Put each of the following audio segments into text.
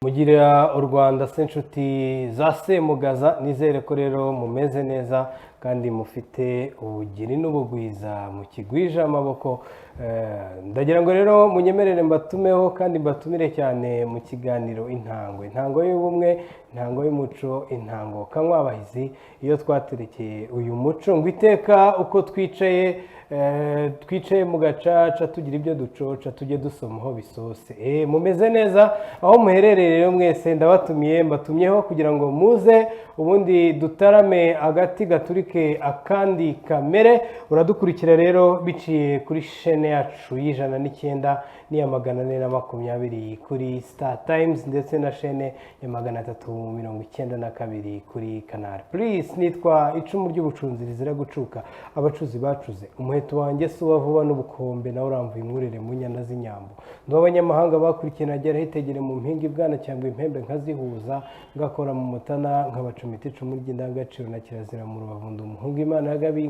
mugira u Rwanda se inshuti za Semugaza, nizere ko rero mumeze neza kandi mufite ubugiri n'ubugwiza mukigwije amaboko. Ndagira ngo rero munyemerere mbatumeho kandi mbatumire cyane mu kiganiro intango y'ubumwe, intango y'umuco, intango kanywabahizi. Iyo twaterekeye uyu muco ngo iteka uko twicaye mu gacaca tugira ibyo ducoca tujye dusomaho bisose. Mumeze neza aho muherereye rero mwese, ndabatumiye mbatumyeho kugira ngo muze ubundi dutarame agati gaturike akandi kamere. Uradukurikira rero biciye kuri shene yacu y'109 n'iya 420 kuri Star Times ndetse na shene ya 392 kuri Canal Plus. Nitwa icumu ry'ubucunzi rizira gucuka, abacuzi bacuze umuheto wanjye si uwa vuba n'ubukombe nawe uramvuye imwurere mu nyana z'inyambo. Ndo abanyamahanga bakurikiye nagera hitegere mu mpinga ibwana cyangwa impembe nkazihuza, ngakora mu mutana nkabacumita icumu ry'indangagaciro na kirazira mu rubavu. Ndi umuhungu Imana yagabiye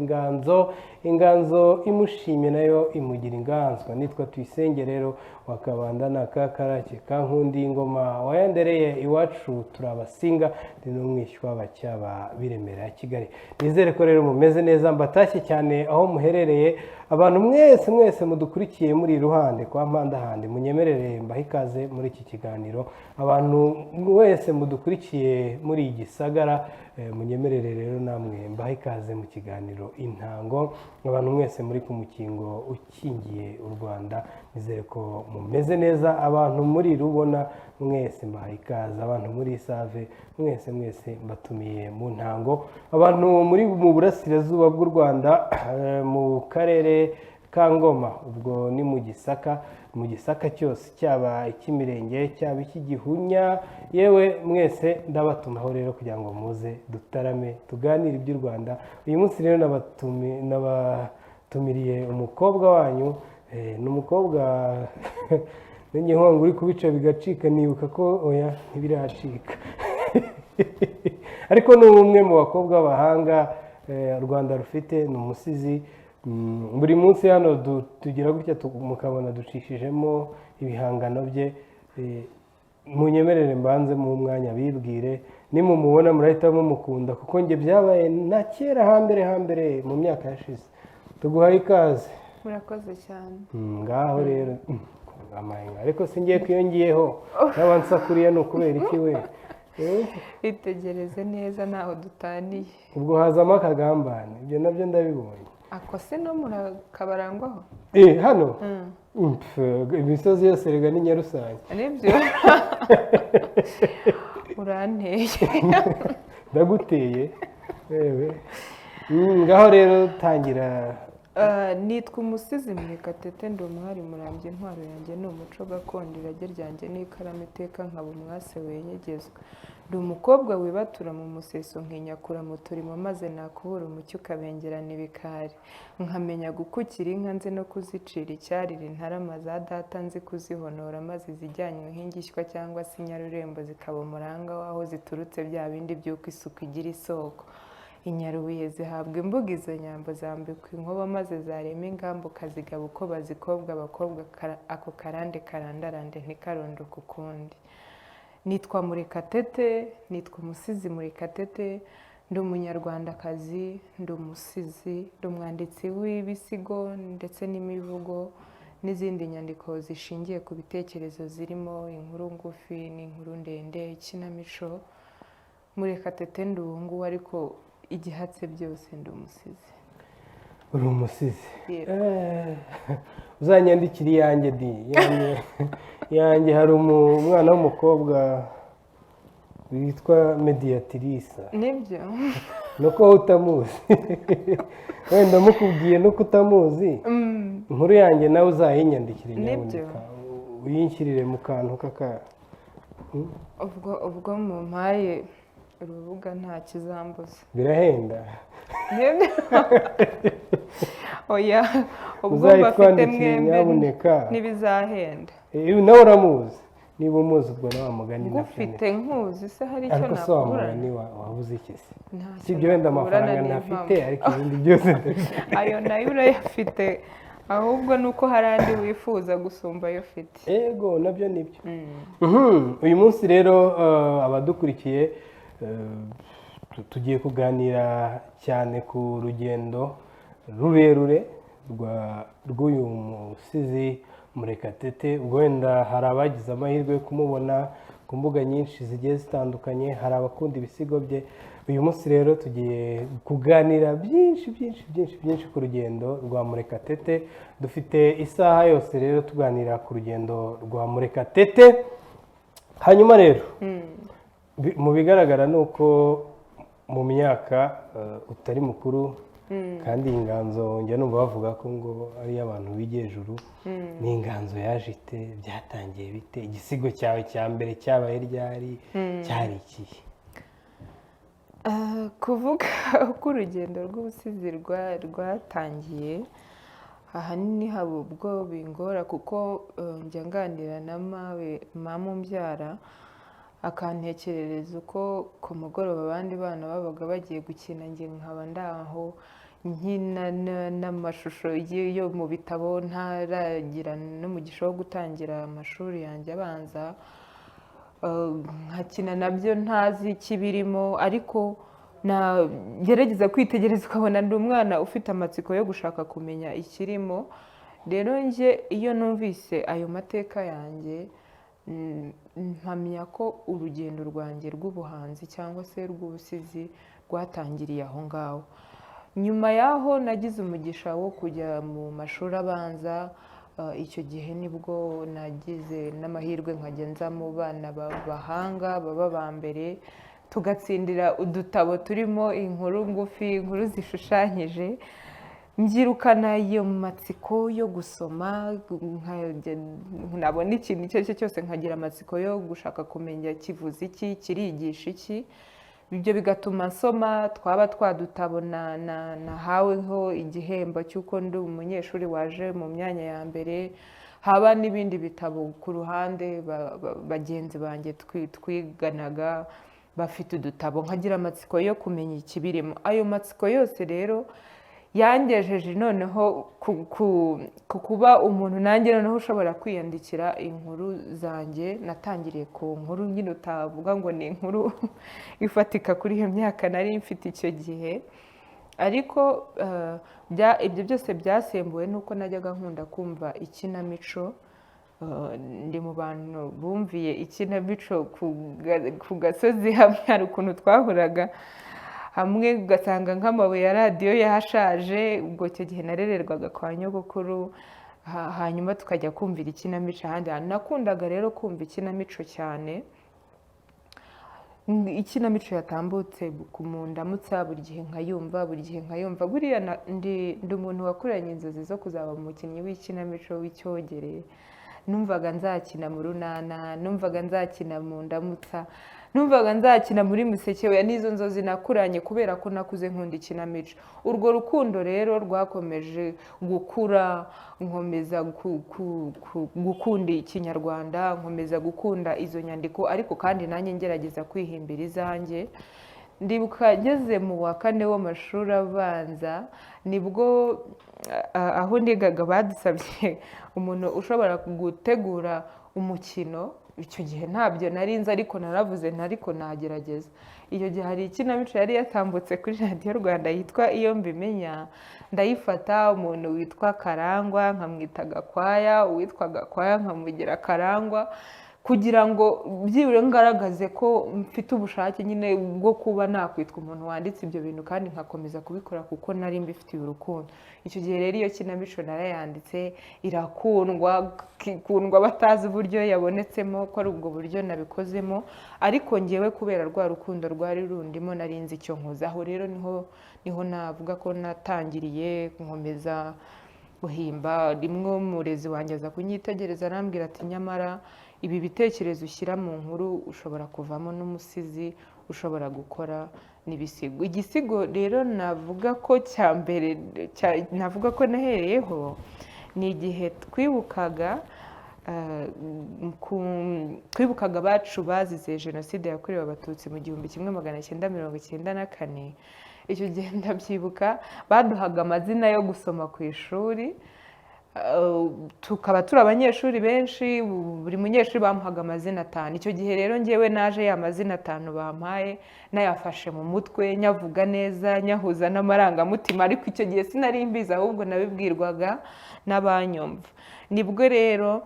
inganzo imushimye nayo imugira inganzwa. Nitwa Tuyisenge rero wakabanda na kakarake kankundi ingoma wayandereye iwacu turabasinga, ndi n'umwishywa bacyaba biremera ya Kigali. Nizere ko rero mumeze neza, mbatashye cyane aho muherereye. Abantu mwese mudukurikiye muri ruhande kwa mpandahande, munyemerere mbahe ikaze muri iki kiganiro. Abantu wese mudukurikiye muri Gisagara, munyemerere rero namwe mbahe ikaze mu kiganiro intango. Abantu mwese muri ku mukingo ukingiye u Rwanda, nizere ko mumeze neza. Abantu muri Rubona mwese mbahe ikaze. Abantu muri Save mwese mbatumiye mu ntango. Abantu muri mu burasirazuba bw'u Rwanda, mu karere ka Ngoma, ubwo ni mu Gisaka cyose, cyaba icy'imirenge cyaba icy'igihunya, yewe mwese ndabatumaho rero kugira ngo muze dutarame tuganire iby'u Rwanda. Uyu munsi rero nabatumiriye umukobwa wanyu, ni umukobwa n'igihongo uri kubica bigacika, nibuka ko oya ntibiracika ariko ni umwe mu bakobwa b'abahanga u Rwanda rufite, ni umusizi. Buri munsi hano tugira gutya mukabona ducishijemo ibihangano bye. Munyemerere mbanze mu mwanya bibwire, nimumubona murahita mumukunda kuko njye byabaye na kera hambere mu myaka yashize. Tuguhaye ikaze. Murakoze cyane. Ngaho rero amahinga ariko singiye kwiyongiyeho n'abansakuriye ni ukubera iki we? Itegereze neza ntaho dutaniye. Ubwo hazamo akagambane, ibyo nabyo ndabibonye. Ako se no murakabarangwaho? Hano imisozi yose rega ni Nyarusange. Nibyo. Uranteye. Ndaguteye. Ngaho rero tangira. Nitwa umusizi Murekatete, ndi umuhari murambye, intwaro yanjye ni umuco gakondo, irage ryanjye n'ikaramu iteka nkaba umwase wenyegezwa. Ndi umukobwa wibatura mu museso nkinyakura mu turimo, maze nakubura umucyo ukabengerana ibikari. Nkamenya gukukira inka nzi no kuzicira icyarire, intarama za data nzi kuzihonora, maze izijyanywe nk'ingishywa cyangwa se inyarurembo zikaba umuranga w'aho ziturutse, bya bindi by'uko isuku igira isoko. Inyarubuye zihabwa imbuga, izo nyambo zambikwa inkoba, maze zarema ingamba ukazigaba uko bazikobwa abakobwa, ako karande karandarande ntikarondoke ukundi. Nitwa Murekatete, nitwa umusizi Murekatete, ndi umunyarwandakazi, ndi umusizi, ndi umwanditsi w'ibisigo ndetse n'imivugo n'izindi nyandiko zishingiye ku bitekerezo zirimo inkuru ngufi n'inkuru ndende, ikinamico. Murekatete ndi uwo nguwo, ariko igihatse byose ndi umusizi. Uri umusizi? Uzanyandikira iyanjye yanjye hari umwana w'umukobwa witwa Mediatrice. Nibyo. Nuko utamuzi wenda mukubwiye no kutamuzi, inkuru yanjye nawe uzayinyandikire nyabuneka uyinshyirire mu kantu kaka. Ubwo mu mpaye urubuga nta kizambuza. Birahenda. Oya, ubwo bafite mwembe ntibizahenda. Nawe uramuzi? Niba umuzi ubwo nawe mugani na ufite nkuzi se hari icyo nakubura? Ariko so wamugani wabuze iki se? Si ibyo wenda amafaranga ntafite, ariko ibindi byose ayo nayo urayafite, ahubwo ni uko hari andi wifuza gusumba ayo ufite. yego nabyo nibyo. Uyu munsi rero abadukurikiye tugiye kuganira cyane ku rugendo rurerure rw'uyu musizi Murekatete. ubwo wenda hari abagize amahirwe yo kumubona ku mbuga nyinshi zigiye zitandukanye, hari abakunda ibisigo bye. uyu munsi rero tugiye kuganira byinshi ku rugendo rwa Murekatete. dufite isaha yose rero tuganira ku rugendo rwa Murekatete. hanyuma rero mu bigaragara ni uko mu myaka utari mukuru, kandi iyi nganzo njya numva bavuga ko ngo ari iy'abantu b'igejuru. ni inganzo yaje ite? byatangiye bite? igisigo cyawe cya mbere cyabaye ryari? cyari ikihe? kuvuga uko urugendo rw'ubusizi rwatangiye, ahanini haba ubwo bingora kuko njya nganira na mama umbyara akantekerereza uko ku mugoroba abandi bana babaga bagiye gukina, njye nkaba ndaho nkina n'amashusho yo mu bitabo, ntaragira n'umugisha wo gutangira amashuri yanjye abanza. nkakina nabyo ntazi ikibirimo, ariko nagerageza kwitegereza ukabona ndi umwana ufite amatsiko yo gushaka kumenya ikirimo. rero njye iyo numvise ayo mateka yanjye mpamya ko urugendo rwanjye rw'ubuhanzi cyangwa se rw'ubusizi rwatangiriye aho ngaho. nyuma y'aho nagize umugisha wo kujya mu mashuri abanza. icyo gihe nibwo nagize n'amahirwe nkajya nza mu bana b'abahanga baba ba mbere, tugatsindira udutabo turimo inkuru ngufi, inkuru zishushanyije. mbyirukana iyo matsiko yo gusoma, nabona ikintu icyo ari cyo cyose nkagira amatsiko yo gushaka kumenya kivuze iki, kirigisha iki. ibyo bigatuma nsoma twaba twadutabo nahaweho igihembo cy'uko ndi umunyeshuri waje mu myanya ya mbere. haba n'ibindi bitabo ku ruhande, bagenzi banjye twiganaga bafite udutabo, nkagira amatsiko yo kumenya ikibirimo. ayo matsiko yose rero yangejeje noneho ku kuba umuntu nanjye noneho ushobora kwiyandikira inkuru zanjye. natangiriye ku nkuru nyine utavuga ngo ni inkuru ifatika kuri iyo myaka nari mfite icyo gihe, ariko ibyo byose byasembuwe n'uko najyaga nkunda kumva ikinamico. ndi mu bantu bumviye ikinamico ku gasozi hamwe. hari ukuntu twahuraga hamwe ugasanga nk'amabuye ya radiyo yashaje. ubwo icyo gihe narererwaga kwa nyogokuru, hanyuma tukajya kumvira ikinamico ahandi hantu. nakundaga rero kumva ikinamico cyane. ikinamico yatambutse mu ndamutsa buri gihe nkayumva. buriya ndi umuntu wakuranye inzozi zo kuzaba umukinnyi w'ikinamico w'icyogere. numvaga nzakina mu runana, numvaga nzakina mu ndamutsa, numvaga nzakina muri Musekeweya. n'izo nzozi nakuranye kubera ko nakuze nkunda ikinamico. urwo rukundo rero rwakomeje gukura, nkomeza gukunda ikinyarwanda, nkomeza gukunda izo nyandiko, ariko kandi nanjye ngerageza kwihimbira izanjye. ndibuka ngeze mu wa 4 w'amashuri abanza, nibwo aho ndigaga badusabye umuntu ushobora gutegura umukino. icyo gihe ntabyo narinze, ariko naravuze ariko nagerageza. iyo gihe hari ikinamico yari yatambutse kuri radiyo Rwanda yitwa Iyo Mbimenya. ndayifata, umuntu witwa Karangwa nkamwita Gakwaya, uwitwa Gakwaya nkamugira Karangwa, kugira ngo byibure ngaragaze ko mfite ubushake nyine bwo kuba nakwitwa umuntu wanditse ibyo bintu, kandi nkakomeza kubikora kuko nari mbifitiye urukundo. icyo gihe rero iyo kinamico narayanditse, ikundwa batazi uburyo yabonetsemo, ko ari ubwo buryo nabikozemo. ariko ngewe kubera rwa rukundo rwari rundimo nari nzi icyo nkoze. aho rero niho navuga ko natangiriye nkomeza guhimba. rimwe umurezi wanjye aza kunyitegereza arambwira ati nyamara ibi bitekerezo ushyira mu nkuru ushobora kuvamo n'umusizi, ushobora gukora n'ibisigo. igisigo rero navuga ko cya mbere navuga ko nahereyeho ni igihe twibukaga abacu bazize jenoside yakorewe abatutsi mu 1994. icyo gihe ndabyibuka baduhaga amazina yo gusoma ku ishuri. tukaba turi abanyeshuri benshi, buri munyeshuri bamuhaga amazina 5. Icyo gihe rero ngewe naje ya mazina 5 bampaye nayafashe mu mutwe, nyavuga neza, nyahuza n'amarangamutima, ariko icyo gihe sinari mbizi, ahubwo nabibwirwaga n'abanyumva. Nibwo rero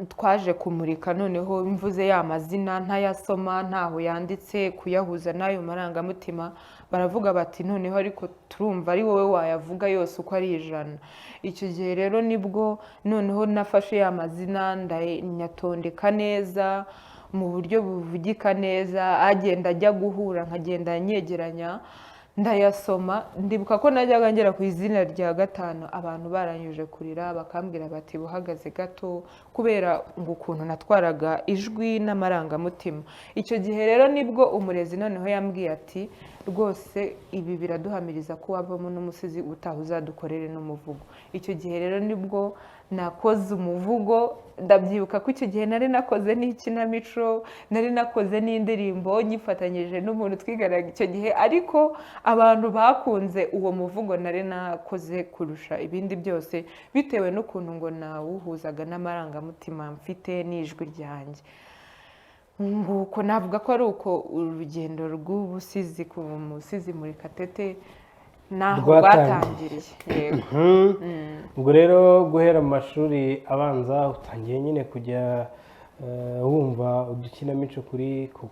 twaje kumurika, noneho mvuze ya mazina ntayasoma, ntaho yanditse, kuyahuza n'ayo marangamutima, baravuga bati noneho ariko turumva ari wowe wayavuga yose uko ari 100. Icyo gihe rero nibwo noneho nafashe ya mazina ndanyatondeka neza mu buryo buvugika neza, agenda ajya guhura nkagenda nyegeranya ndayasoma. Ndibuka ko najyaga ngera ku izina rya 5 abantu baranyuje kurira, bakambwira bati buhagaze gato, kubera ngo ukuntu natwaraga ijwi n'amarangamutima. Icyo gihe rero nibwo umurezi noneho yambwiye ati rwose ibi biraduhamiriza ko wavamo n'umusizi, utaha uzadukorere n'umuvugo. Icyo gihe rero nibwo nakoze umuvugo. Ndabyibuka ko icyo gihe nari nakoze n'ikinamico, nari nakoze n'indirimbo nyifatanyije n'umuntu twiganaga icyo gihe, ariko abantu bakunze uwo muvugo nari nakoze kurusha ibindi byose, bitewe n'ukuntu ngo nawuhuzaga n'amarangamutima mfite n'ijwi ryanjye. Nguko navuga ko ari uko urugendo rw'ubusizi ku musizi Murekatete naho rwatangiriye. Yego. Ubwo rero guhera mu mashuri abanza utangiye nyine kujya wumva udukinamico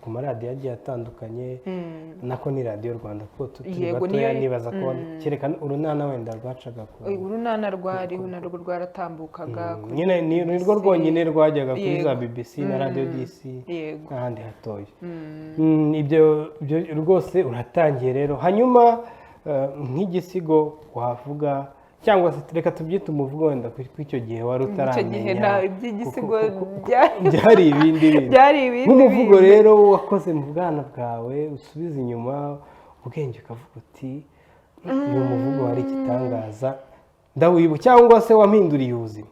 ku maradiyo agiye atandukanye, nako ni radiyo Rwanda kuko turi batoya, nibaza ko cyerekana urunana wenda rwacaga ku urunana rwariho narwo rwaratambukaga nyine ni rwo rwonyine rwajyaga kuri za BBC na radiyo DC n'ahandi hatoya. Ibyo rwose uratangiye rero. Hanyuma nk'igisigo wavuga, cyangwa se reka tubyite umuvugo wenda kuko icyo gihe wari utaramenya iby'igisigo byari ibindi nk'umuvugo rero wakoze mu bwana bwawe, usubiza inyuma ubwenge ukavuga uti uyu muvugo wari igitangaza ndawibuka, cyangwa se wampinduriye ubuzima.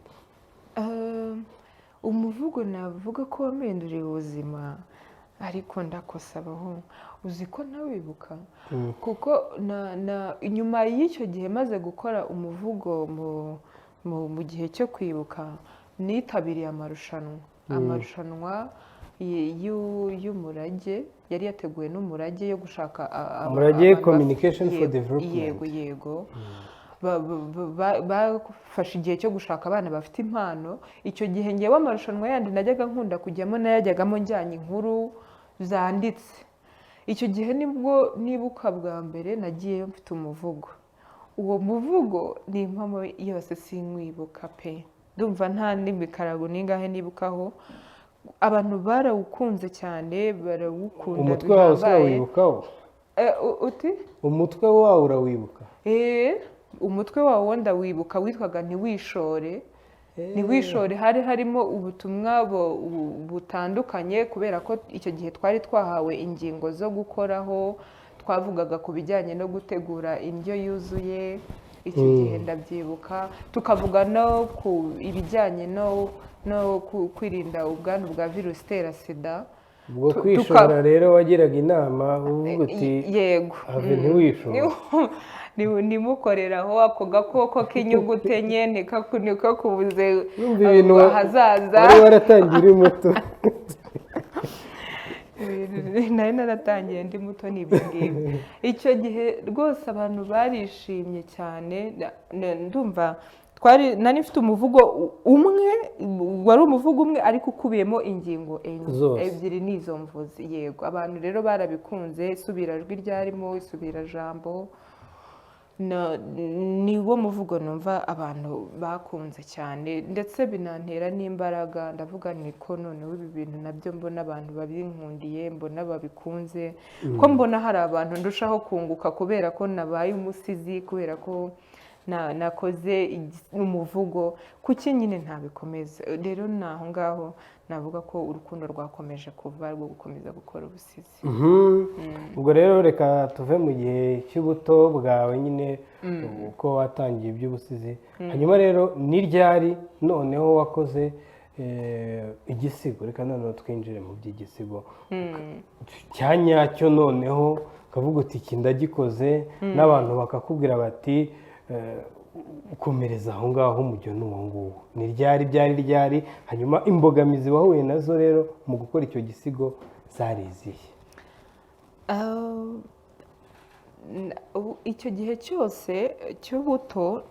Umuvugo navuga ko wampinduriye ubuzima, ariko ndakosabaho, uzi ko ntawibuka kuko inyuma y'icyo gihe maze gukora umuvugo mu gihe cyo kwibuka, nitabiriye amarushanwa y'umurage, yari yateguwe n'umurage yo gushaka umurage communication for development. Yego. Bafashe igihe cyo gushaka abana bafite impano. Icyo gihe ngewe amarushanwa yandi najyaga nkunda kujyamo, nayajyagamo njyanye inkuru zanditse. Icyo gihe nibwo nibuka bwa mbere nagiye mfite umuvugo. Uwo muvugo ni impamo yose sinkwibuka pe, ndumva nta n'imikarago ningahe nibukaho. Abantu barawukunze cyane, barawukunda. Umutwe wawe urawibukaho? Uti? Umutwe wawe urawibuka? Umutwe wawo ndawibuka, witwaga Ntiwishore. Ntiwishore hari harimo ubutumwa butandukanye, kubera ko icyo gihe twari twahawe ingingo zo gukoraho, twavugaga ku bijyanye no gutegura indyo yuzuye. Icyo gihe ndabyibuka, tukavuga no ku ibijyanye no kwirinda ubwandu bwa virusi itera sida. Ubwo kwishora rero wagiraga inama uvuga uti yego, ntiwishore, nimukoreraho ako gakoko k'inyuguti enye nikakubuze ahazaza. wari waratangiye uri muto. nari naratangiye ndi muto n'ibyo ngibyo. Icyo gihe rwose abantu barishimye cyane. Ndumva nari mfite umuvugo umwe, wari umuvugo umwe ariko ukubiyemo ingingo ebyiri n'izo mvuzi. Yego, abantu rero barabikunze. Isubirajwi ryarimo, isubirajambo, ni wo muvugo numva abantu bakunze cyane, ndetse binantera n'imbaraga. Ndavuga niko noneho ibi bintu nabyo mbona abantu babinkundiye, mbona babikunze, ko mbona hari abantu ndushaho kunguka kubera ko nabaye umusizi, kubera ko nakoze umuvugo. Kuki nyine ntabikomeza rero? Naho ngaho navuga ko urukundo rwakomeje kuva rwo gukomeza gukora ubusizi. Ubwo rero reka tuve mu gihe cy'ubuto bwawe nyine uko watangiye iby'ubusizi. Hanyuma rero ni ryari noneho wakoze igisigo? Reka noneho twinjire mu by'igisigo cya nyacyo, noneho ukavuga uti iki ndagikoze, n'abantu bakakubwira bati ukomereza aho ngaho umujyo n'uwo nguwo ni ryari hanyuma imbogamizi wahuye nazo rero mu gukora icyo gisigo zari izihe? Icyo gihe cyose cy'ubuto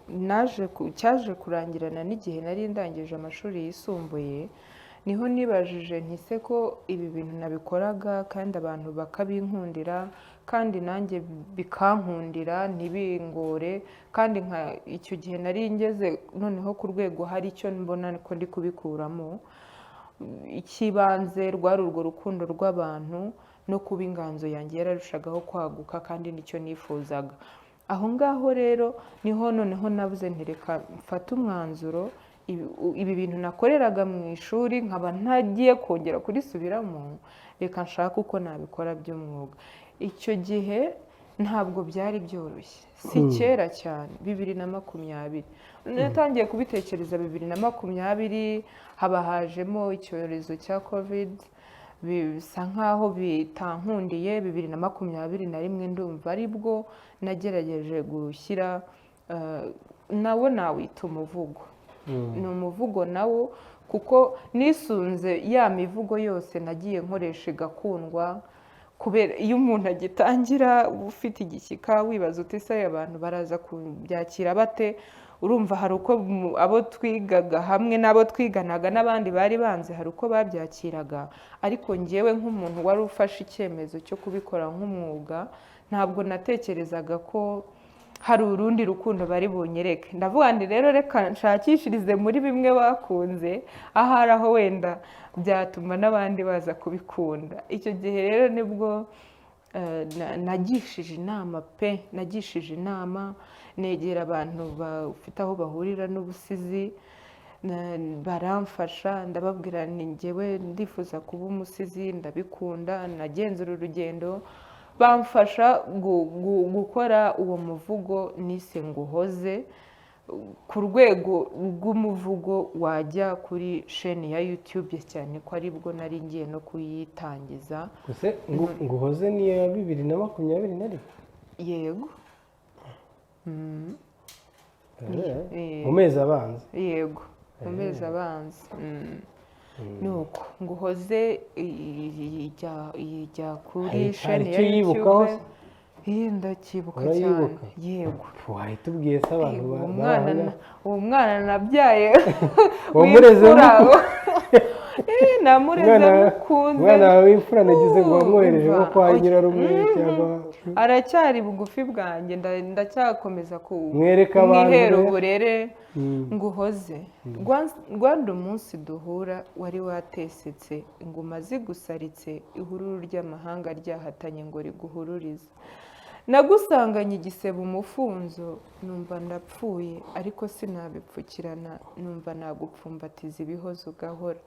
cyaje kurangirana n'igihe nari ndangije amashuri yisumbuye, niho nibajije ntise ko ibi bintu nabikoraga kandi abantu bakabinkundira kandi nanjye bikankundira ntibingore, kandi icyo gihe nari ngeze noneho ku rwego hari icyo mbona ko ndi kubikuramo. Ikibanze rwari urwo rukundo rw'abantu no kuba inganzo yanjye yararushagaho kwaguka kandi nicyo nifuzaga. Aho ngaho rero niho noneho nabuze ntereka mfata umwanzuro, ibi bintu nakoreraga mu ishuri nkaba ntagiye kongera kurisubiramo, reka nshaka uko nabikora by'umwuga. Icyo gihe ntabwo byari byoroshye, si kera cyane, 2020 natangiye kubitekereza 2020 haba hajemo icyorezo cya covid, bisa nkaho bitankundiye. 2021 ndumva aribwo nagerageje gushyira nawo nawita umuvugo. Ni umuvugo nawo kuko nisunze ya mivugo yose nagiye nkoresha igakundwa, kubera iyo umuntu agitangira ufite igishyika wibaza uti se abantu baraza kubyakira bate. Urumva hari uko abo twigaga hamwe n'abo twiganaga n'abandi bari banze hari uko babyakiraga, ariko njyewe nk'umuntu wari ufashe icyemezo cyo kubikora nk'umwuga ntabwo natekerezaga ko hari urundi rukundo bari bunyereke. Ndavuga ndi rero reka nshakishirize muri bimwe bakunze, ahari aho wenda byatuma n'abandi baza kubikunda. Icyo gihe rero nibwo nagishije inama negera abantu bafite aho bahurira n'ubusizi, baramfasha ndababwira nti njyewe ndifuza kuba umusizi, ndabikunda. Nagenzura urugendo bamfasha gukora uwo muvugo nise Nguhoze, ku rwego rw'umuvugo wajya kuri sheni ya YouTube cyane ko aribwo nari ngiye no kuyitangiza. Nguhoze ni ya 2021? Yego. Mu mezi abanza? Yego, mu mezi abanza. Nuko Nguhoze ijya kuri sheni ya YouTube. Ndacyibuka cyane. Yego. Wahita ubwiye se abantu uwo mwana nabyaye wamureze namureze mukunze. Umwana wawe w'imfura nagize ngo wamwohereje nko kwa nyirarume cyangwa aracyari bugufi bwanjye, ndacyakomeza mwereka abantu mwihera uburere. Nguhoze Rwanda umunsi duhura wari watesetse, inguma zigusaritse, ihururu ry'amahanga ryahatanye ngo riguhururize. Nagusanganye igisebe umufunzo, numva ndapfuye ariko sinabipfukirana, numva nagupfumbatiza ibihozo ugahora.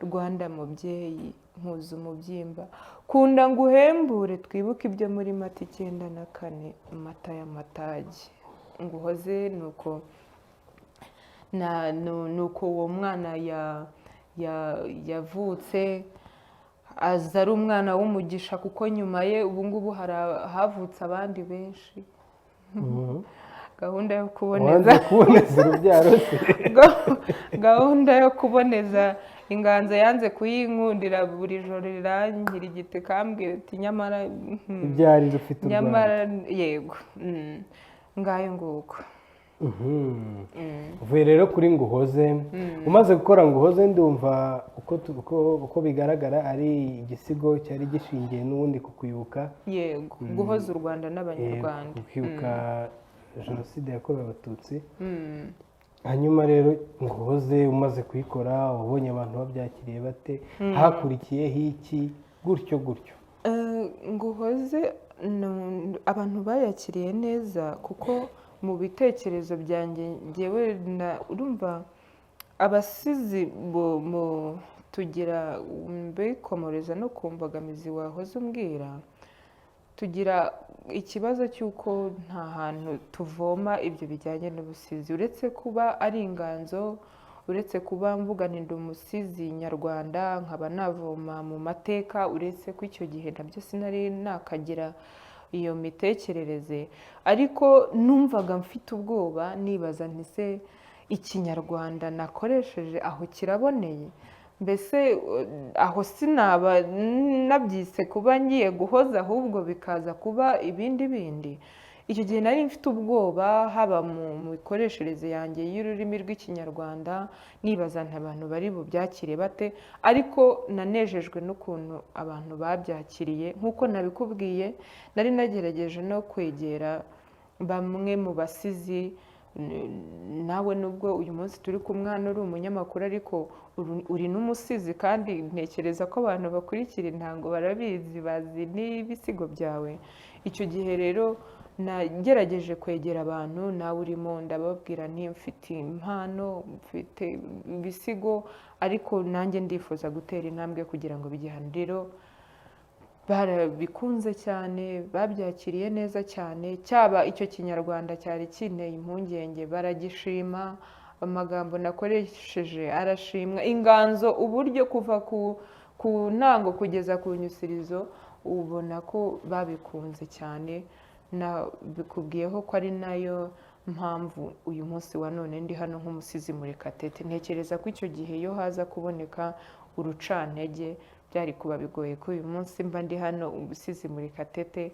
Rwanda mubyeyi nkuza umubyimba, kunda nguhembure twibuke ibyo muri Mata 94 amata y'amatage. Nguhoze nuko uwo mwana yavutse aza ari umwana w'umugisha, kuko nyuma ye ubu ngubu havutse abandi benshi. Gahunda yo kuboneza urubyaro se gahunda yo kuboneza inganzo yanze kuyinkundira, buri joro rirangira igiti kambwira ati nyamara ibyari dufite nyamara yego. Ngayo nguko. Uvuye rero kuri Nguhoze, umaze gukora Nguhoze ndumva uko bigaragara ari igisigo cyari gishingiye n'ubundi ku kwibuka. Yego, guhoza u Rwanda n'Abanyarwanda, kwibuka jenoside yakorewe Abatutsi. Hanyuma rero Nguhoze umaze kuyikora wabonye abantu babyakiriye bate? Hakurikiyeho iki gutyo? Nguhoze abantu bayakiriye neza, kuko mu bitekerezo byanjye njyewe urumva abasizi tugira bikomoreza no ku mbogamizi wahoze umbwira, tugira ikibazo cy'uko nta hantu tuvoma ibyo bijyanye n'ubusizi, uretse kuba ari inganzo, uretse kuba mvuga ndi umusizi nyarwanda nkaba navoma mu mateka, uretse ko icyo gihe nabyo sinari nakagira iyo mitekerereze, ariko numvaga mfite ubwoba nibaza nti se ikinyarwanda nakoresheje aho kiraboneye, mbese aho sinaba nabyise kuba ngiye guhoza ahubwo bikaza kuba ibindi bindi. Icyo gihe nari mfite ubwoba haba mu mikoreshereze yanjye y'ururimi rw'ikinyarwanda, nibaza nti abantu bari bubyakire bate, ariko nanejejwe n'ukuntu abantu babyakiriye. Nk'uko nabikubwiye, nari nagerageje no kwegera bamwe mu basizi, nawe nubwo uyu munsi turi kumwana uri umunyamakuru ariko uri n'umusizi, kandi ntekereza ko abantu bakurikira intango barabizi, bazi n'ibisigo byawe. Icyo gihe rero nagerageje kwegera abantu, nawe urimo, ndababwira nti mfite impano, mfite ibisigo, ariko nanjye ndifuza gutera intambwe kugira ngo bijyane. Rero barabikunze cyane, babyakiriye neza cyane, cyaba icyo kinyarwanda cyari kinteye impungenge baragishima, amagambo nakoresheje arashimwa, inganzo, uburyo kuva ku ntango kugeza ku nyusirizo ubona ko babikunze cyane. Nabikubwiyeho ko ari nayo mpamvu uyu munsi wa none ndi hano nk'umusizi Murekatete. Ntekereza ko icyo gihe iyo haza kuboneka urucantege byari kuba bigoye ko uyu munsi mba ndi hano umusizi Murekatete,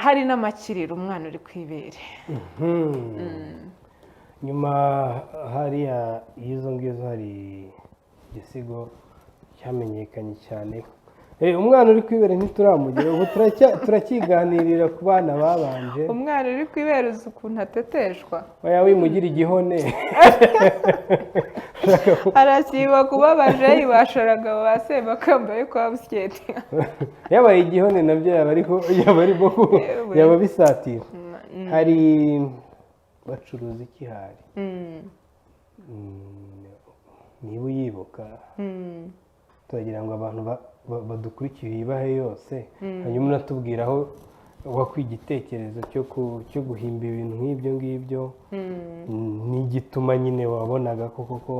hari n'amakiriro, umwana uri ku ibere. Nyuma hariya y'izo ngizo hari igisigo cyamenyekanye cyane, umwana uri ku ibere ntituramugera, ubu turakiganirira ku bana babanje. Umwana uri ku ibere uzi ukuntu ateteshwa, oya wimugira igihone. arasiba kubabaje yibasharaga ba Sebakambaye kwa Busyete. yabaye igihone nabyo yaba bisatira. Hari bacuruza iki hari, niba uyibuka turagira ngo abantu badukurikiye ibahe yose, hanyuma unatubwira aho wakwiye igitekerezo cyo guhimba ibintu nk'ibyo ngibyo, n'igituma nyine wabonaga koko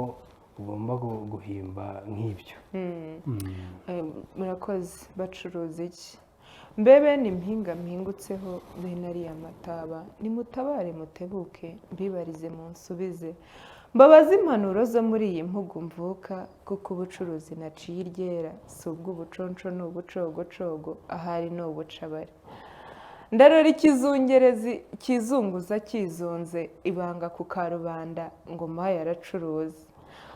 ugomba guhimba nk'ibyo. Murakoze. Bacuruza iki? Mbebe ni mpinga mpingutseho bene ariya mataba, nimutabare mutebuke mbibarize munsubize, mbabaza impanuro zo muri iyi mpugu mvuka, kuko ubucuruzi naciye iryera si ubw'ubuconco ni ubucogocogo, ahari ni ubucabari. Ndarora ikizungerezi kizunguza kizunze, ibanga ku karubanda ngo maye aracuruza.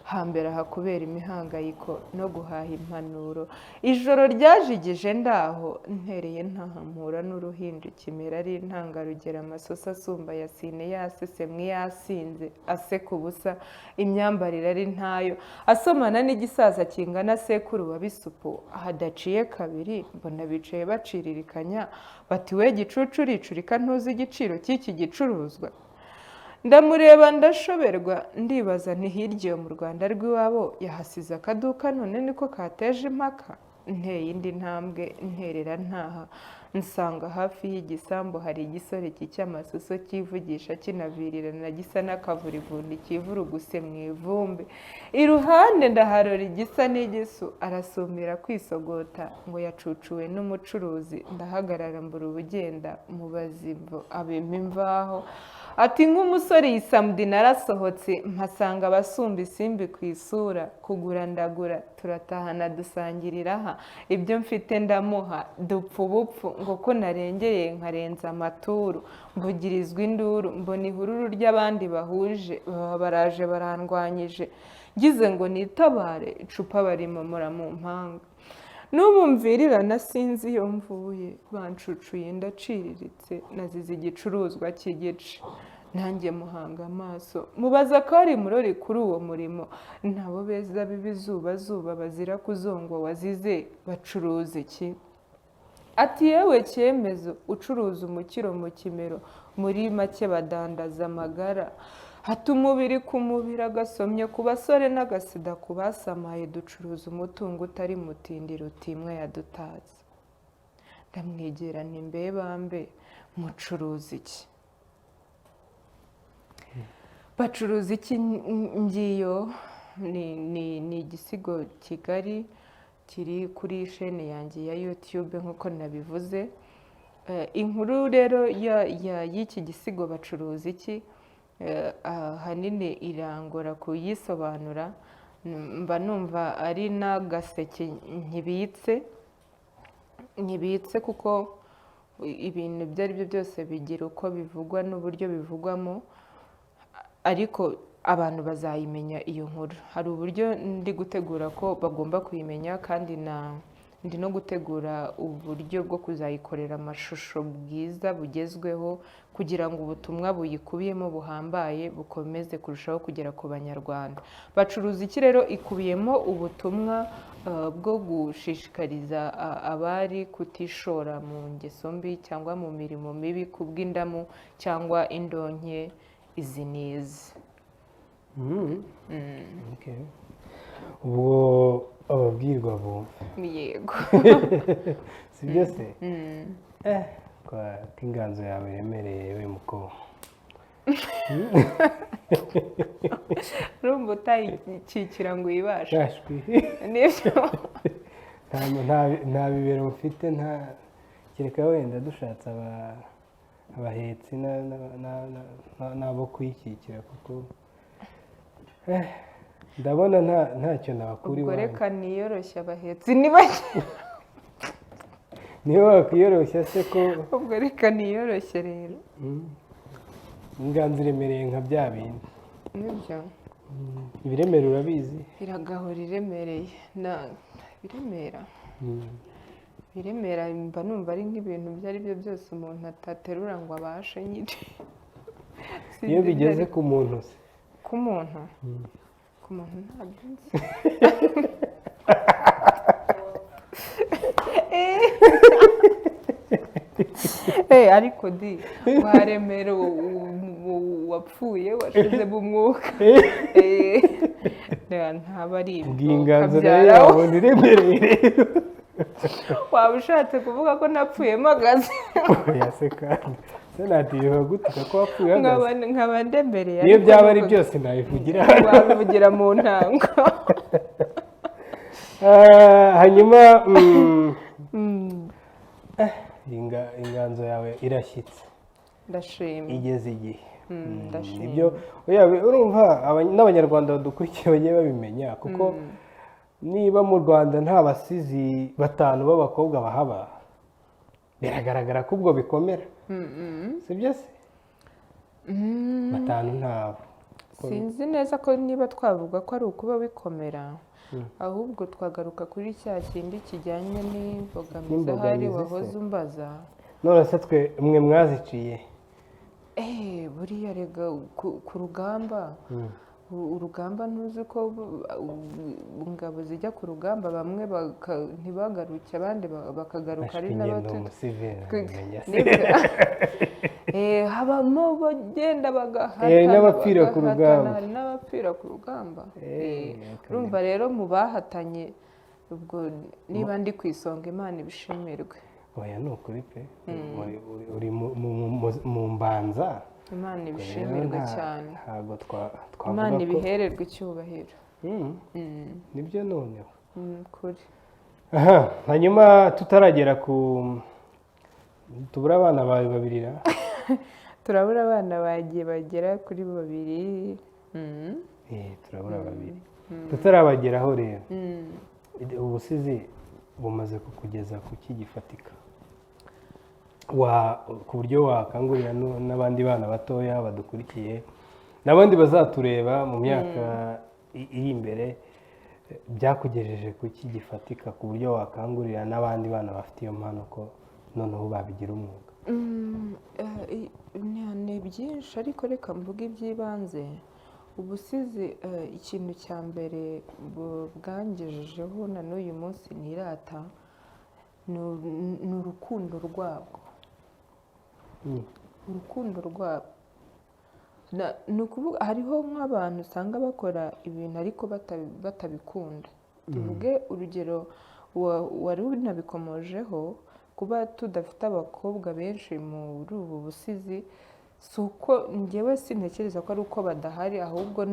Hambere aha kubera imihangayiko no guhaha impanuro, ijoro ryajigije ndaho ntereye ntahamura n'uruhinja ikimera ari intangarugero, amasosa asumba yasine yasesemwe yasinze, aseka ubusa imyambarire ari ntayo, asomana n'igisaza kingana sekuru wa bisupu, hadaciye kabiri mbona bicaye baciririkanya, bati we gicucu uricurika ntuzi igiciro cy'iki gicuruzwa. Ndamureba ndashoberwa, ndibaza nti hirya mu Rwanda rw'iwabo yahasize akaduka none niko kateje impaka. Nteye indi ntambwe nterera ntaha, nsanga hafi y'igisambu hari igisore cy'icyamasuso cyivugisha kinavirirana gisa n'akavurivundi kivuruguse mu ivumbi. Iruhande ndaharora igisa n'igisu, arasumira kwisogota ngo yacucuwe n'umucuruzi. Ndahagarara mbura ubugenda, mubaza imvo abimpa imvaho. Ati nk'umusore yisamudi narasohotse, mpasanga abasumba isimbi ku isura, kugura ndagura turatahana dusangirira aha, ibyo mfite ndamuha dupfa ubupfu, ngo ko narengeye nkarenza amaturu, mvugirizwa induru, mbona ihururu ry'abandi bahuje, baba baraje barandwanyije, ngize ngo nitabare icupa barimomora mu mpanga. N'ubu mvirirana sinzi iyo mvuye, bancucuye ndaciriritse, nazize igicuruzwa cy'igice. Nanjye muhanga amaso, mubaza ko ari murori kuri uwo murimo, ntabo beza b'ibizubazuba bazira kuzongwa wazize, bacuruza iki? Ati yewe cyemezo, ucuruza umukiro mu kimero, muri make badandaza amagara. Hata umubiri ku mubiri, agasomye ku basore n'agasida ku basamaye, ducuruza umutungo utari mutindiro utimwe yadutatse. Ndamwegera nti mbe bambe mucuruza iki? Bacuruza iki ngiyo ni igisigo kigari kiri kuri shene yanjye ya YouTube nk'uko nabivuze. Inkuru rero y'iki gisigo bacuruza iki, ahanini irangora kuyisobanura, mba numva ari n'agaseke nkibitse kuko ibintu ibyo ari byo byose bigira uko bivugwa n'uburyo bivugwamo, ariko abantu bazayimenya iyo nkuru. Hari uburyo ndi gutegura ko bagomba kuyimenya, kandi ndi no gutegura uburyo bwo kuzayikorera amashusho bwiza bugezweho, kugira ngo ubutumwa buyikubiyemo buhambaye bukomeze kurushaho kugera ku banyarwanda. Bacuruza iki rero ikubiyemo ubutumwa bwo gushishikariza abari kutishora mu ngeso mbi cyangwa mu mirimo mibi kubw'indamu cyangwa indonke izi n'izi. ubwo ababwirwa bumva, Yego. si byo se? Ko inganzo yawe yemereye we mukobwa. Urumva utayikikira ngo uyibashe. Shashwi. Nibyo. nta bibero mfite, kereka wenda dushatse abahetsi n'abo kuyikikira, kuko ndabona ntacyo nakura Ubwo iwanjye. reka niyoroshye abahetsi ni bake. niyo wakwiyoroshya se ko Ubwo reka niyoroshye rero. inganzo iremereye nka bya bindi. Nibyo. Ibiremera urabizi? Iragahora iremereye. Biremera mba numva ari nk'ibintu ibyo ari byo byose umuntu ataterura ngo abashe nyine. Iyo bigeze ku muntu se? Ku muntu? Ku muntu ntabyo nzi. Ariko waremera wapfuye washizemo umwuka. Ntaba ari ibyo. Bw'inganzo nayo yabona iremereye rero. Waba ushatse kuvuga ko napfuye mpagaze? Yase kandi senatiriwe gutuka ko wapfuye uhagaze. Nkaba ndemereye. Niyo byaba ari byose nabivugira. Wabivugira mu ntango. Hanyuma inganzo yawe irashyitse, ndashima, igeze igihe. ndashima. Urumva n'abanyarwanda badukurikiye bagiye babimenya, kuko niba mu Rwanda nta basizi 5 b'abakobwa bahaba, biragaragara ko ubwo bikomera, sibyo se? 5 ntabo. Sinzi neza ko niba twavuga ko ari ukuba bikomera, ahubwo twagaruka kuri cya kindi kijyanye n'imbogamizi ahari wahoze umbaza. None se twe mwe mwaziciye? Buriya rega ku rugamba, urugamba ntuzi ko ingabo zijya ku rugamba bamwe ntibagaruke, abandi bakagaruka ari habamo bagenda bagahatana, n'abapfira ku rugamba. hari n'abapfira ku rugamba. Urumva rero mu bahatanye, ubwo niba ndi ku isonga Imana ibishimirwe. Oya ni ukuri pe, uri mu mbanza, Imana ibishimirwe cyane, ntabwo twavuga Imana ko ibihererwe icyubahiro. nibyo noneho. Kuri hanyuma tutaragera tubura abana bawe 2 turabura abana bagiye bagera kuri 2. turabura 2 tutarabageraho rero. Ubusizi bumaze kukugeza ku kigifatika, ku buryo wakangurira n'abandi bana batoya badukurikiye n'abandi bazatureba mu myaka iri imbere, byakugejeje ku kigifatika ku buryo wakangurira n'abandi bana bafite iyo mpano ko noneho babigira umwuga? Ni byinshi, ariko reka mvuge iby'ibanze. Ubusizi ikintu cya mbere bwangejejeho na n'uyu munsi nirata ni urukundo rwabwo. Urukundo rwabo ni ukuvuga, hariho nk'abantu usanga bakora ibintu ariko batabikunda. Tuvuge urugero wari unabikomojeho, kuba tudafite abakobwa benshi muri ubu busizi, si uko njyewe sintekereza ko ari uko badahari, ahubwo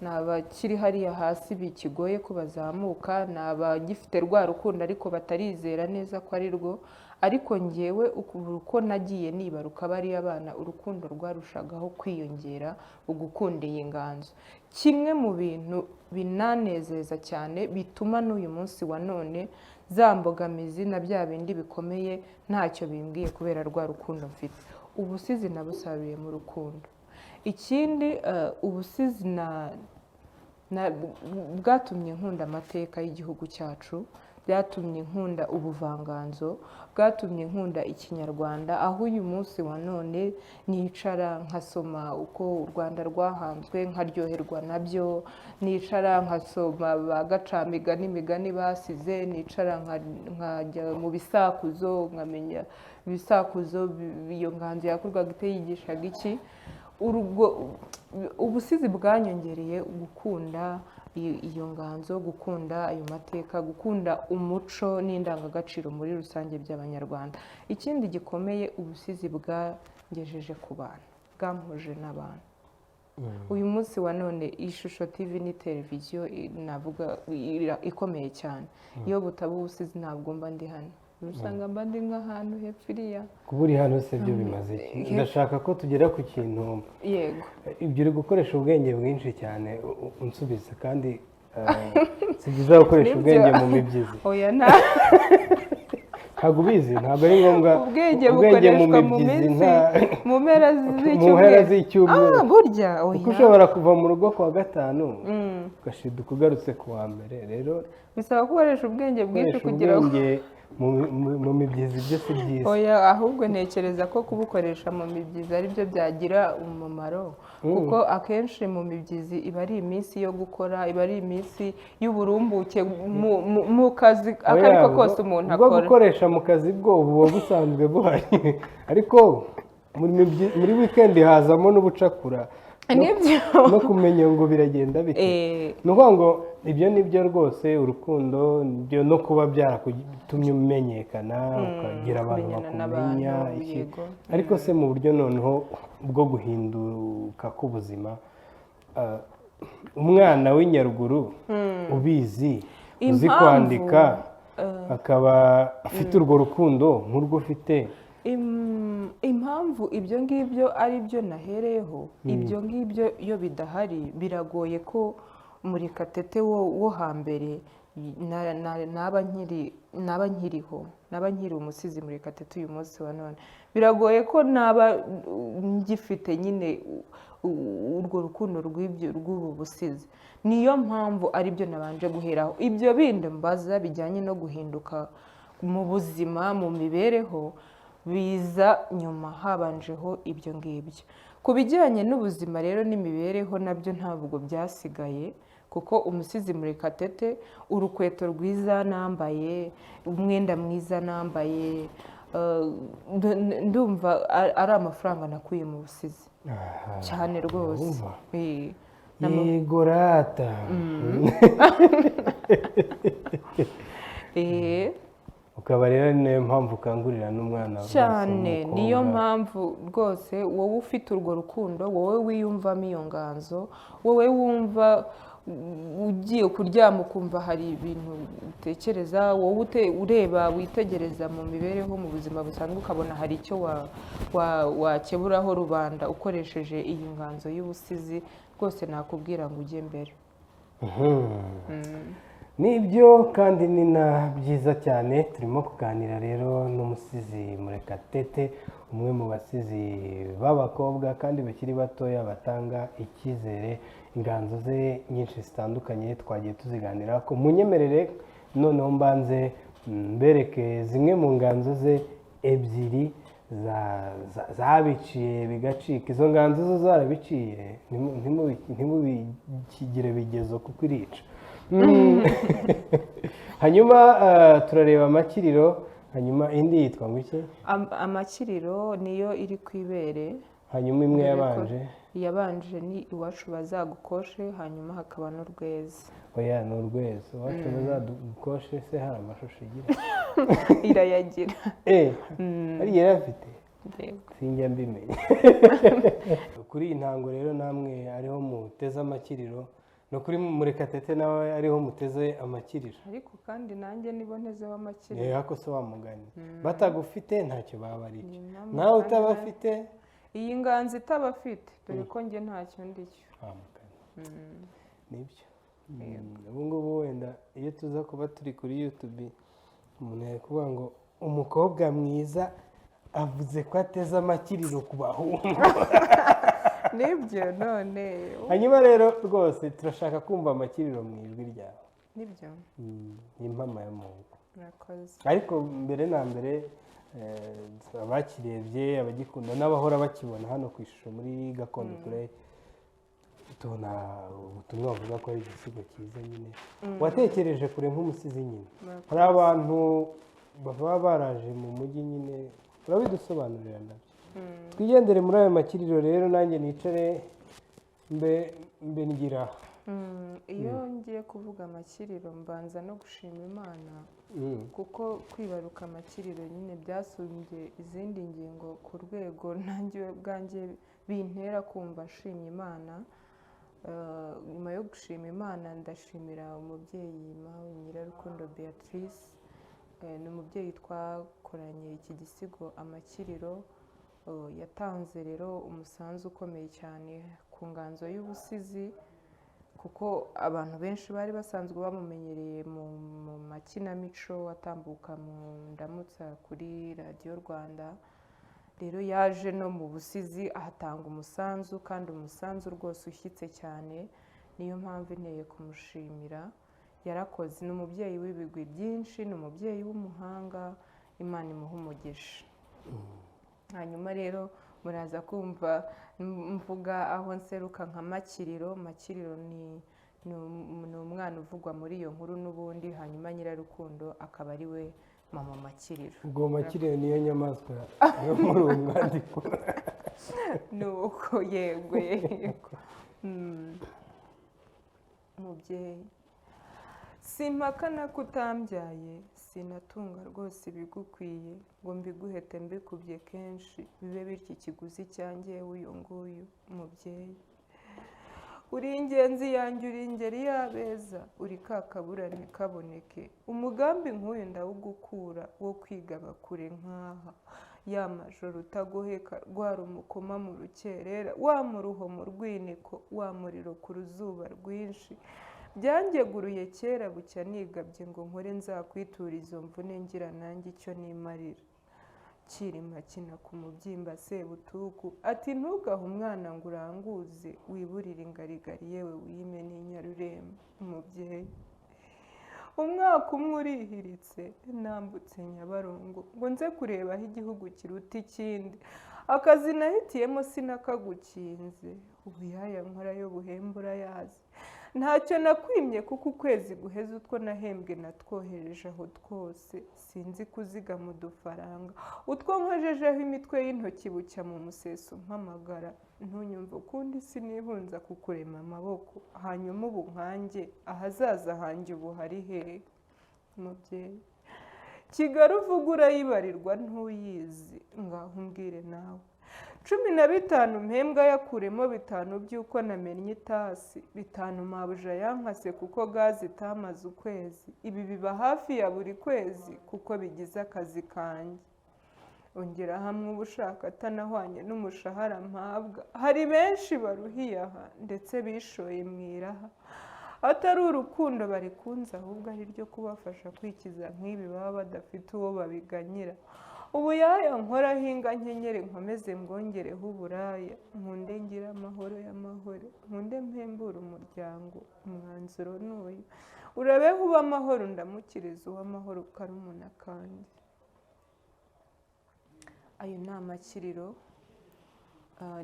ni abakiri hariya hasi bikigoye ko bazamuka, ni abagifite rwa rukundo ariko batarizera neza ko ari rwo. Ariko ngewe uko nagiye nibaruka bariya bana, urukundo rwarushagaho kwiyongera, ugukunda iyi nganzo. Kimwe mu bintu binanezeza cyane bituma n'uyu munsi wa none za mbogamizi na bya bindi bikomeye ntacyo bimbwiye, kubera rwa rukundo mfite. Ubusizi nabusabiye mu rukundo. Ikindi ubusizi bwatumye nkunda amateka y'igihugu cyacu, byatumye nkunda ubuvanganzo, bwatumye nkunda ikinyarwanda, aho uyu munsi wa none nicara nkasoma uko u Rwanda rwahanzwe nkaryoherwa nabyo, nicara nkasoma ba Gacamiga n'imigani basize, nicara nkajya mu bisakuzo nkamenya ibisakuzo iyo nganzo yakorwaga ite, yigishaga iki. Ubusizi bwanyongereye gukunda iyo nganzo, gukunda ayo mateka, gukunda umuco n'indangagaciro muri rusange by'Abanyarwanda. Ikindi gikomeye, ubusizi bwangejeje ku bantu, bwampuje n'abantu. Uyu munsi wa none Ishusho TV ni televiziyo navuga ikomeye cyane. Iyo butaba ubusizi ntabwo mba ndi hano, usanga mba ndi nk'ahantu hepfo iriya. Kuba uri hano se byo bimaze iki? Ndashaka ko tugera ku kintu. Yego, ibyo uri gukoresha ubwenge bwinshi cyane unsubiza, kandi si byiza gukoresha ubwenge mu mibyizi. Oya, ntabwo ubizi, ntabwo ari ngombwa. ubwenge bukoreshwa mu minsi, mu mpera z'icyumweru. Burya kuko ushobora kuva mu rugo kuwa gatanu ugashiduka ugarutse ku wa mbere. Rero bisaba gukoresha ubwenge bwinshi kugira ngo mu mibyizi byo si byiza. Oya, ahubwo ntekereza ko kubukoresha mu mibyizi ari byo byagira umumaro, kuko akenshi mu mibyizi iba ari iminsi yo gukora, iba ari iminsi y'uburumbuke mu kazi ako ari ko kose umuntu akora. Ubwo gukoresha mu kazi bwo buba busanzwe buhari, ariko muri weekend hazamo n'ubucakura no kumenya ngo biragenda bite. Ni ukuvuga ngo ibyo ni byo rwose, urukundo no kuba byaratumye umenyekana, ukagira abantu bakumenya iki. Ariko se mu buryo noneho bwo guhinduka k'ubuzima, umwana w'inyaruguru ubizi, uzi kwandika, akaba afite urwo rukundo nk'urwo ufite. Impamvu ibyo ngibyo ari byo nahereyeho, ibyo ngibyo iyo bidahari biragoye ko Murekatete wo hambere naba nkiri umusizi Murekatete uyu munsi wa none. Biragoye ko naba ngifite nyine urwo rukundo rw'ubu busizi. Niyo mpamvu ari byo nabanje guheraho. Ibyo bindi mbaza bijyanye no guhinduka mu buzima, mu mibereho, biza nyuma, habanjeho ibyo ngibyo. Ku bijyanye n'ubuzima rero n'imibereho nabyo ntabwo byasigaye, kuko umusizi Murekatete, urukweto rwiza nambaye, umwenda mwiza nambaye, ndumva ari amafaranga nakuye mu busizi cyane rwose. Yego rata. Ukaba rero niyo mpamvu ukangurira n'umwana cyane. Niyo mpamvu rwose wowe ufite urwo rukundo, wowe wiyumvamo iyo nganzo, wowe wumva ugiye kuryama ukumva hari ibintu utekereza, wowe ureba witegereza mu mibereho, mu buzima busanzwe, ukabona hari icyo wakeburaho rubanda ukoresheje iyi nganzo y'ubusizi, rwose nakubwira ngo ujye mbere. Nibyo, kandi ni na byiza cyane. Turimo kuganira rero n'umusizi Murekatete, umwe mu basizi b'abakobwa kandi bakiri batoya batanga icyizere. Inganzo ze nyinshi zitandukanye twagiye tuziganira ko. Munyemerere noneho mbanze mbereke zimwe mu nganzo ze ebyiri zabiciye bigacika. Izo nganzo zo zarabiciye, ntimubigire bigezo kuko irica. Hanyuma turareba Amakiriro, hanyuma indi yitwa ngo iki? Amakiriro niyo iri ku ibere. Hanyuma imwe yabanje ni Iwacu Bazagukoshe, hanyuma hakaba n'Urweza. Oya, ni Urweza. Iwacu Bazagukoshe se hari amashusho igira? Irayagira. Ari yarafite? Sinjya mbimenya. Kuri iyi ntango rero namwe ariho muteze Amakiriro, ni ukuri Murekatete nawe ariho muteze amakiriro. ariko kandi nanjye nibo ntezeho amakiriro. Ako se wamugani batagufite ntacyo baba ari cyo, impamvu nawe kandi utabafite iyi nganzo itabafite dore ko njye ntacyo ndicyo. nibyo. ubu ngubu wenda iyo tuza kuba turi kuri YouTube umuntu yari kuvuga ngo umukobwa mwiza avuze ko ateze amakiriro ku bahungu. Nibyo none hanyuma rero rwose turashaka kumva amakiriro mu ijwi ryawe. nibyo ni impama ya Mungu. murakoze. ariko mbere na mbere abakirebye abagikunda n'abahora bakibona hano ku ishusho muri Gakondo Play tubona ubutumwa buvuga ko ari igisigo cyiza nyine watekereje kure nk'umusizi nyine. hari abantu baba baraje mu mujyi nyine urabidusobanurira nabyo. twigendere muri ayo makiriro rero nanjye nicare mbe ngira. iyo ngiye kuvuga amakiriro mbanza no gushima Imana kuko kwibaruka amakiriro nyine byasumbye izindi ngingo ku rwego nanjye bwanjye bintera kumva nshimye Imana. nyuma yo gushima Imana ndashimira umubyeyi mawe Nyirarukundo Beatrice, ni umubyeyi twakoranye iki gisigo amakiriro. yatanze rero umusanzu ukomeye cyane ku nganzo y'ubusizi kuko abantu benshi bari basanzwe bamumenyereye mu makinamico atambuka mu ndamutsa kuri radiyo Rwanda. rero yaje no mu busizi ahatanga umusanzu kandi umusanzu rwose ushyitse cyane. niyo mpamvu inteye kumushimira. yarakoze, ni umubyeyi w'ibigwi byinshi, ni umubyeyi w'umuhanga. Imana imuha umugisha. hanyuma rero muraza kumva mvuga aho nseruka nka Makiriro. Makiriro ni umwana uvugwa muri iyo nkuru n'ubundi, hanyuma Nyirarukundo akaba ari we mama Makiriro. ubwo Makiriro niyo nyamaswa yo muri uwo mwandiko. ni uko yego umubyeyi simpakana ko utambyaye, sinatunga rwose ibigukwiye ngo mbiguhete mbikubye kenshi bibe bityo ikiguzi cyanjye uyu nguyu umubyeyi. uri ingenzi yanjye, uri ingeri y'abeza, uri kakabura ntikaboneke. umugambi nk'uyu ndawugukura wo kwigaba kure nk'aha. ya majoro utagoheka, rwa rumukoma mu rukerera, wa muruho mu rwiniko, wa muriro ku ruzuba rwinshi. byangeguruye kera bucya nigabye ngo nkore nzakwitura izo mvune ngira nanjye icyo nimarira. Kirima kina ku mubyimba Sebutuku ati ntugahe umwana ngo uranguze, wiburire ingarigari yewe wime n'inyarurembo umubyeyi. umwaka umwe urihiritse nambutse Nyabarongo ngo nze kureba aho igihugu kiruta ikindi. akazi nahitiyemo sinakagukinze, ubuyaya nkora yo buhembura yazi. ntacyo nakwimye kuko ukwezi guheze utwo nahembwe natwohereje aho twose. sinzi kuzigama udufaranga, utwo nkojejeho imitwe y'intoki bucya mu museso mpamagara. ntunyumve ukundi sinibunza kukurema amaboko, hanyuma ubu nkanjye ahazaza hanjye ubu hari hehe umubyeyi. Kigali uvuga urayibarirwa ntuyizi, ngaho umbwire nawe. 15 mpembwa yakuremo 5 by'uko namennye itasi, 5 mabuja yankase kuko gazi itamaze ukwezi. ibi biba hafi ya buri kwezi kuko bigize akazi kanjye. ongera hamwe ubushaka atanahwanye n'umushahara mpabwa. hari benshi baruhiye aha ndetse bishoye mu iraha, atari urukundo barikunze ahubwo ari ryo kubafasha kwikiza nk'ibi baba badafite uwo babiganyira. ubuyaya nkoraho inga nkenyere nkomeze mbwongereho uburaya. nkunde ngira amahoro y'amahoro, nkunde mpembura umuryango. umwanzuro n'uyu, urabeho uba amahoro ndamukiriza uw'amahoro karumuna kandi. ayo ni amakiriro.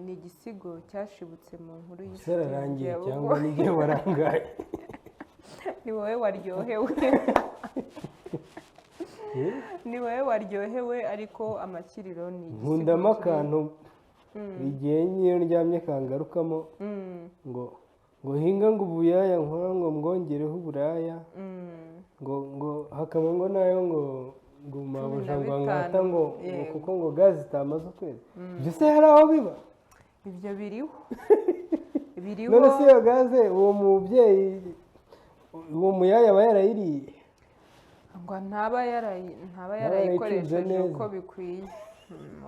ni igisigo cyashibutse mu nkuru y'ishirangi cyangwa n'igihe warangaye. ni wowe waryohewe. ni wowe waryohewe, ariko amakiriro ni igisigo. nkundamo akantu igihe n'iyo ndyamye kangarukamo ngo hinga ngo ubuyaya nkora ngo mbwongereho uburaya, ngo hakaba ngo nayo ngo mabuja ngo nkata ngo kuko ngo gazi itamaze ukwezi. ibyo se hari aho biba? ibyo biriho. biriho. none se iyo gaze uwo mubyeyi uwo muyaya aba yarayiriye ngo ntaba yarayikoresheje uko bikwiye.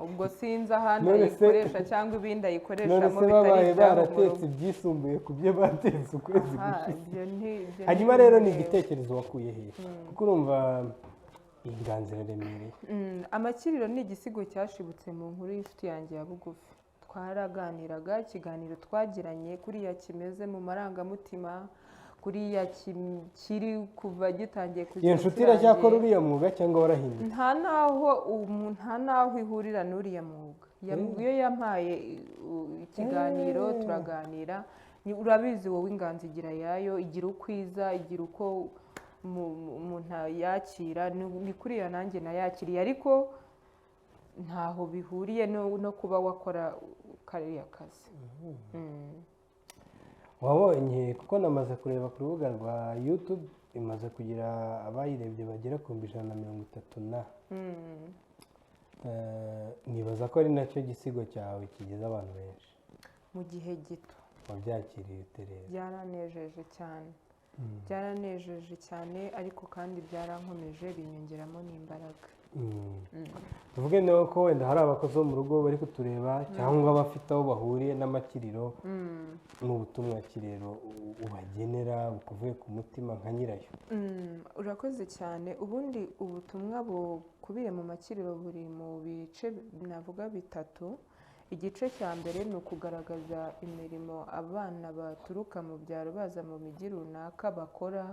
Ubwo sinzi ahandi ayikoresha cyangwa ibindi ayikoreshamo bitari ibyaho baratetse ibyisumbuye ku byo batetse ukwezi gushize. hanyuma rero ni igitekerezo wakuye hehe kuko urumva inganzo iraremereye. Amakiriro ni igisigo cyashibutse mu nkuru y'inshuti yanjye ya bugufi. Twaraganiraga, ikiganiro twagiranye kuriya kimeze mu marangamutima, kuriya kiri kuva gitangiye kugera. Iyo nshuti iracyakora uriya mwuga cyangwa warahindutse? nta naho ihurira n'uriya mwuga. Iyo yampaye ikiganiro turaganira, urabizi wowe inganzo igira yayo, igira ukwiza, igira uko umuntu yakira, ni kuriya nanjye nayakiriye, ariko ntaho bihuriye no kuba wakora kariya kazi. wabonye kuko namaze kureba ku rubuga rwa YouTube imaze kugira abayirebye bagera ku 130 nibaza ko ari nacyo gisigo cyawe kigeze abantu benshi mu gihe gito. wabyakiriye uterera? Byaranejeje cyane, byaranejeje cyane, ariko kandi byarankomeje binyongeramo n'imbaraga. tuvuge niba ko wenda hari abakozi bo mu rugo bari kutureba cyangwa bafite aho bahuriye n'amakiriro, n'ubutumwa kirero ubagenera bukuvuye ku mutima nka nyirayo. Urakoze cyane. Ubundi ubutumwa bukubiye mu makiriro buri mu bice navuga bitatu. Igice cya mbere ni ukugaragaza imirimo abana baturuka mu byaro baza mu mijyi runaka bakora,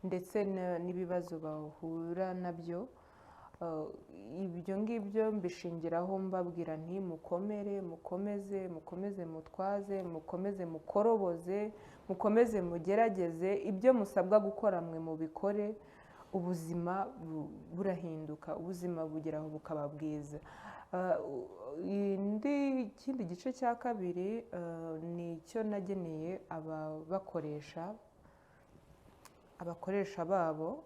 ndetse n'ibibazo bahura nabyo. Ibyo ngibyo mbishingiraho mbabwira nti mukomere, mukomeze mutwaze, mukomeze mukoroboze, mukomeze mugerageze, ibyo musabwa gukora mwe mubikore, ubuzima burahinduka, ubuzima bugeraho bukaba bwiza. Ikindi gice cya kabiri ni icyo nageneye abakoresha babo.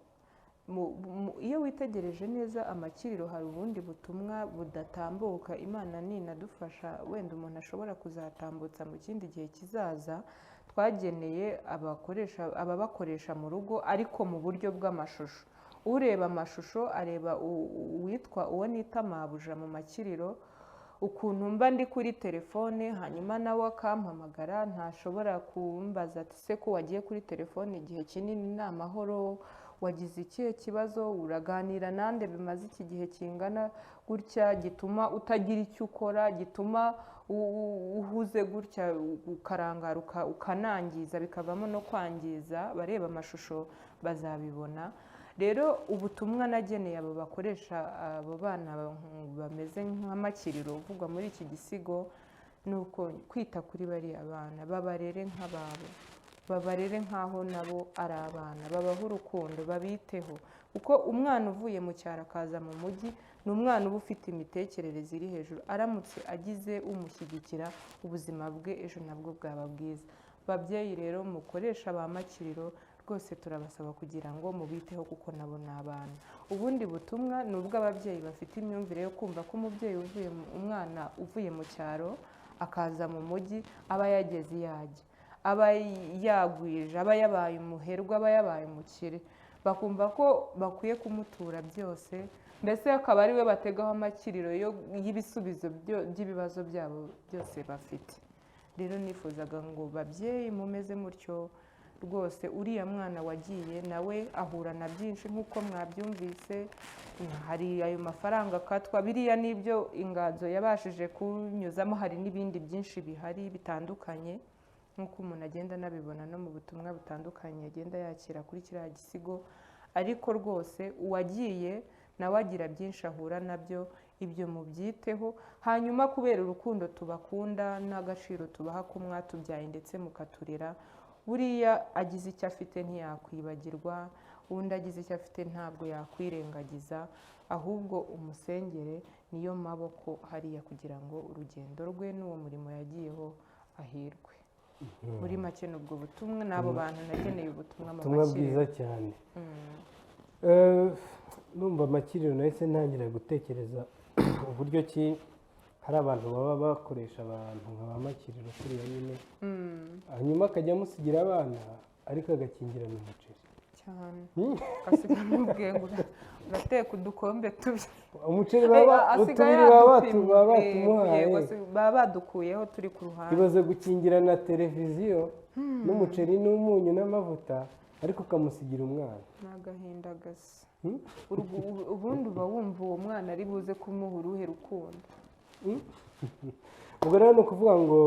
Iyo witegereje neza amakiriro hari ubundi butumwa budatambuka, Imana ninadufasha wenda umuntu ashobora kuzatambutsa mu kindi gihe kizaza, twageneye ababakoresha mu rugo ariko mu buryo bw'amashusho. Ureba amashusho areba uwitwa uwo nita mabuja mu makiriro, ukuntu mba ndi kuri telefone hanyuma nawe akampamagara, ntashobora kumbaza ati se ko wagiye kuri telefone igihe kinini ni amahoro, wagize ikihe kibazo, uraganira nande bimaze iki gihe kingana gutya, gituma utagira icyo ukora, gituma uhuze gutya ukarangaruka ukanangiza, bikavamo no kwangiza. Bareba amashusho bazabibona. Rero ubutumwa nageneye abo bakoresha abo bana bameze nk'amakiriro uvugwa muri iki gisigo ni uko kwita kuri bariya bana, babarere nk'ababo, babarere nk'aho nabo ari abana, babahe urukundo, babiteho. Kuko umwana uvuye mu cyaro akaza mu mujyi ni umwana uba ufite imitekerereze iri hejuru, aramutse agize umushyigikira ubuzima bwe ejo nabwo bwaba bwiza. Babyeyi rero mukoresha ba makiriro rwose turabasaba kugira ngo mubiteho kuko nabo ni abana. Ubundi butumwa ni ubw'ababyeyi bafite imyumvire yo kumva ko umwana uvuye mu cyaro akaza mu mujyi aba yageze iyo ajya, aba yagwije, aba yabaye umuherwe, aba yabaye umukire, bakumva ko bakwiye kumutura byose, mbese akaba ari we bategaho amakiriro y'ibisubizo by'ibibazo byabo byose bafite. Rero nifuzaga ngo babyeyi mumeze mutyo rwose, uriya mwana wagiye nawe ahura na byinshi nk'uko mwabyumvise, hari ayo mafaranga akatwa, biriya n'ibyo inganzo yabashije kunyuzamo, hari n'ibindi byinshi bihari bitandukanye nk'uko umuntu agenda anabibona no mu butumwa butandukanye agenda yakira kuri kiriya gisigo. Ariko rwose uwagiye nawe agira byinshi ahura nabyo, ibyo mubyiteho. Hanyuma kubera urukundo tubakunda n'agaciro tubaha ko mwatubyaye ndetse mukaturera, buriya agize icyo afite ntiyakwibagirwa, undi agize icyo afite ntabwo yakwirengagiza, ahubwo umusengere niyo maboko hariya kugira ngo urugendo rwe n'uwo murimo yagiyeho ahirwe. Muri make n'ubwo butumwa n'abo bantu nageneye ubutumwa mu makiriro. Bwiza cyane. Numva amakiriro nahise ntangira gutekereza uburyo ki hari abantu baba bakoresha abantu nka ba makiriro kuriya nyine hanyuma akajya amusigira abana ariko agakingirana umuceri cyane agasiga n'ubwiye ngo urateka udukombe tubiri umuceri utubiri baba batumuhaye baba badukuyeho turi ku ruhande ibaze gukingirana televiziyo n'umuceri n'umunyu n'amavuta ariko ukamusigira umwana ni agahinda gasa ubundi uba wumva uwo mwana ari buze kumuha uruhe rukundo ubwo rero ni ukuvuga ngo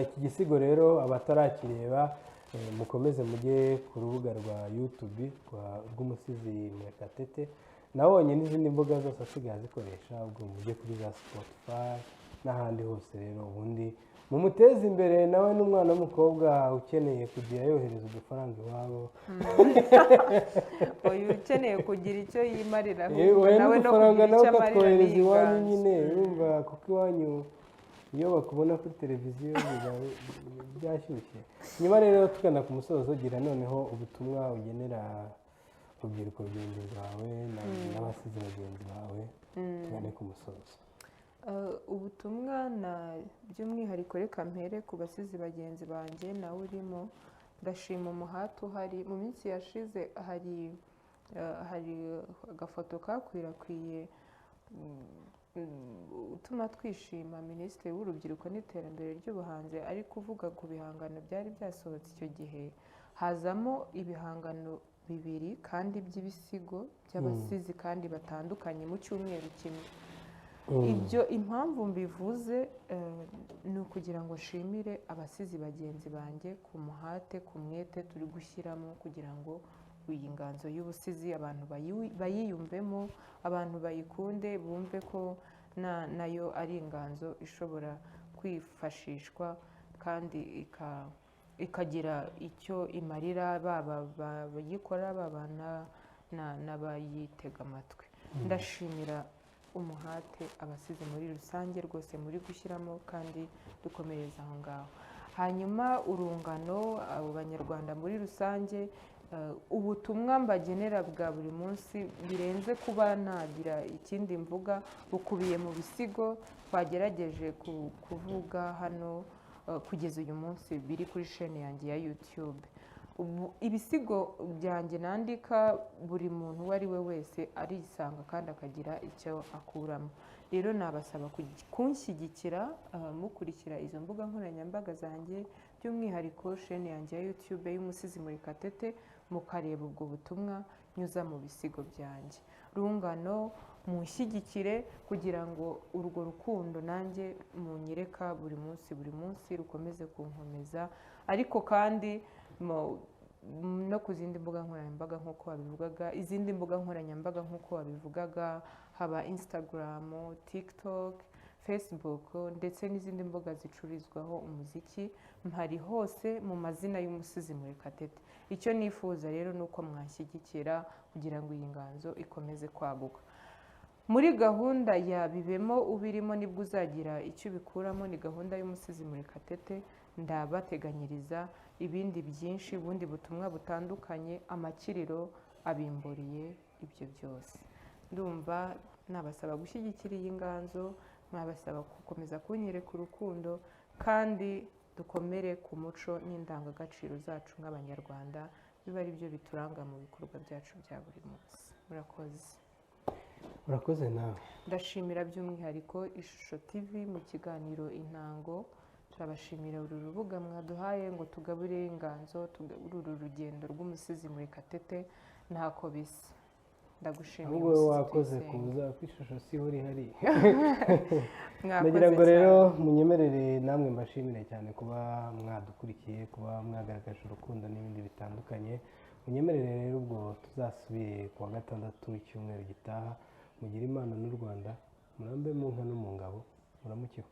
iki gisigo rero abatarakireba mukomeze mujye ku rubuga rwa YouTube rw'umusizi Murekatete nabonye n'izindi mbuga zose asigaye azikoresha ubwo mujye kuri za Spotify n'ahandi hose rero ubundi mumuteze imbere nawe n'umwana w'umukobwa ukeneye kugira yohereza udufaranga iwabo uyu ukeneye kugira icyo yimarira nawe no kugira icyo amarira iwanyu nyine urumva kuko iwanyu iyo bakubona kuri televiziyo byashyushye nyuma rero tugana ku musozo gira noneho ubutumwa ugenera urubyiruko bagenzi bawe n'abasizi bagenzi bawe tugane ku musozo ubutumwa by'umwihariko reka mpere ku basizi bagenzi banjye nawe urimo ndashima umuhate uhari mu minsi yashize hari agafoto kakwirakwiye utuma twishima minisitiri w'urubyiruko n'iterambere ry'ubuhanzi ari kuvuga ku bihangano byari byasohotse icyo gihe hazamo ibihangano bibiri kandi by'ibisigo by'abasizi kandi batandukanye mu cyumweru kimwe ibyo impamvu mbivuze ni ukugira ngo nshimire abasizi bagenzi banjye ku muhate ku mwete turi gushyiramo kugira ngo iyi nganzo y'ubusizi abantu bayiyumvemo abantu bayikunde bumve ko nayo ari inganzo ishobora kwifashishwa kandi ikagira icyo imarira baba bayikora baba n'abayitega amatwi ndashimira umuhate abasizi muri rusange rwose muri gushyiramo kandi dukomereza aho ngaho hanyuma urungano abo banyarwanda muri rusange ubutumwa mbagenera bwa buri munsi birenze kuba nagira ikindi mvuga bukubiye mu bisigo twagerageje kuvuga hano kugeza uyu munsi biri kuri shene yanjye ya YouTube ibisigo byanjye nandika buri muntu uwo ari we wese arisanga kandi akagira icyo akuramo rero nabasaba kunshyigikira mukurikira izo mbuga nkoranyambaga zanjye by'umwihariko shene yanjye ya YouTube y'umusizi Murekatete mukareba ubwo butumwa nyuza mu bisigo byanjye rungano mushyigikire kugira ngo urwo rukundo nanjye munyereka buri munsi rukomeze kunkomeza ariko kandi no ku zindi mbuga nkoranyambaga nk'uko wabivugaga izindi mbuga nkoranyambaga nk'uko wabivugaga haba Instagram, TikTok, Facebook ndetse n'izindi mbuga zicururizwaho umuziki mpari hose mu mazina y'umusizi Murekatete icyo nifuza rero ni uko mwanshyigikira kugira ngo iyi nganzo ikomeze kwaguka muri gahunda ya bibemo ubirimo nibwo uzagira icyo bikuramo ni gahunda y'umusizi Murekatete ndabateganyiriza ibindi byinshi ubundi butumwa butandukanye amakiriro abimburiye ibyo byose ndumva nabasaba gushyigikira iyi nganzo nabasaba gukomeza kunyereka urukundo kandi dukomere ku muco n'indangagaciro zacu nk'abanyarwanda biba ari byo bituranga mu bikorwa byacu bya buri munsi murakoze nawe ndashimira by'umwihariko Ishusho TV mu kiganiro Intango turabashimira uru rubuga mwaduhaye ngo tugabure inganzo tugabure uru rugendo rw'umusizi Murekatete ntako bisa ndagushimiye wowe wakoze kuza kwishusho si hori hari nagira ngo rero munyemerere namwe mbashimire cyane kuba mwadukurikiye kuba mwagaragaje urukundo n'ibindi bitandukanye munyemerere rero ubwo tuzasubiye kuwa gatandatu icyumweru gitaha mugira Imana n'u Rwanda murambe mu nka no mu ngabo muramukeho